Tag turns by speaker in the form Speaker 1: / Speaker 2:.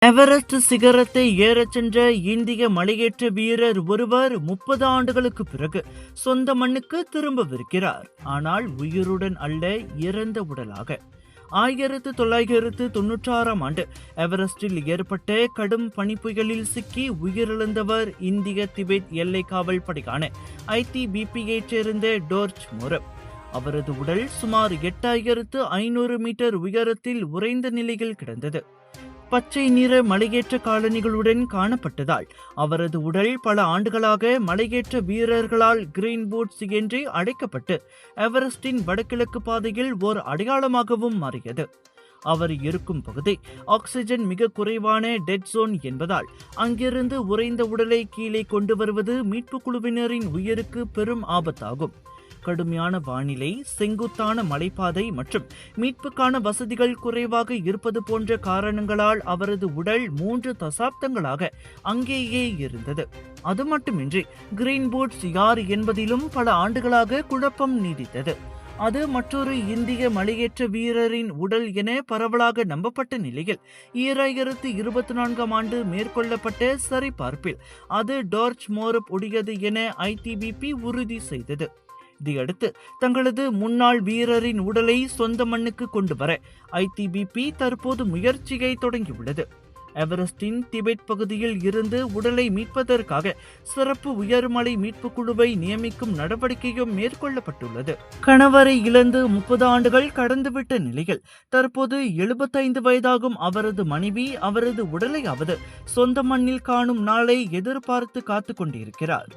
Speaker 1: Everest சிகரத்தை ஏறச் சென்ற இந்திய மலையேற்ற வீரர் ஒருவர் 30 ஆண்டுகளுக்கு பிறகு சொந்த மண்ணுக்கு திரும்பவிருக்கிறார். ஆனால் உயிருடன் அல்ல, இறந்த உடலாக. 1996ஆம் ஆண்டு எவரெஸ்டில் ஏற்பட்ட கடும் பனிப்புயலில் சிக்கி உயிரிழந்தவர் இந்திய திபெத் எல்லை காவல் படையான ITBP-யைச் சேர்ந்த டோர்ச் மோரப். அவரது உடல் சுமார் 8500 மீட்டர் உயரத்தில் உறைந்த நிலையில் கிடந்தது. பச்சை நிற மலையேற்ற காலணிகளுடன் காணப்பட்டதால் அவரது உடல் பல ஆண்டுகளாக மலையேற்ற வீரர்களால் கிரீன் பூட்ஸ் என்று அழைக்கப்பட்டு எவரெஸ்டின் வடகிழக்கு பாதையில் ஓர் அடையாளமாகவும் மாறியது. அவர் இருக்கும் பகுதி ஆக்சிஜன் மிக குறைவான டெட் ஜோன் என்பதால் அங்கிருந்து உறைந்த உடலை கீழே கொண்டு வருவது மீட்புக் குழுவினரின் உயிருக்கு பெரும் ஆபத்தாகும். கடுமையான வானிலை, செங்குத்தான மலைப்பாதை மற்றும் மீட்புக்கான வசதிகள் குறைவாக இருப்பது போன்ற காரணங்களால் அவரது உடல் 3 தசாப்தங்களாக அங்கேயே இருந்தது. அது மட்டுமின்றி கிரீன் பூட்ஸ் யார் என்பதிலும் பல ஆண்டுகளாக குழப்பம் நீடித்தது. அது மற்றொரு இந்திய மலையேற்ற வீரரின் உடல் என பரவலாக நம்பப்பட்ட நிலையில் 2024ஆம் ஆண்டு மேற்கொள்ளப்பட்ட சரிபார்ப்பில் அது டோர்ச் மோரப் உடையது என ITBP உறுதி செய்தது. இதையடுத்து தங்களது முன்னாள் வீரரின் உடலை சொந்த மண்ணுக்கு கொண்டு வர ITBP தற்போது முயற்சியை தொடங்கியுள்ளது. எவரெஸ்டின் திபெத் பகுதியில் இருந்து உடலை மீட்பதற்காக சிறப்பு உயர்மலை மீட்புக் குழுவை நியமிக்கும் நடவடிக்கையும் மேற்கொள்ளப்பட்டுள்ளது. கணவரை இழந்து 30 ஆண்டுகள் கடந்துவிட்ட நிலையில் தற்போது 75 வயதாகும் அவரது மனைவி அவரது உடலையாவது சொந்த மண்ணில் காணும் நாளை எதிர்பார்த்து காத்துக் கொண்டிருக்கிறார்.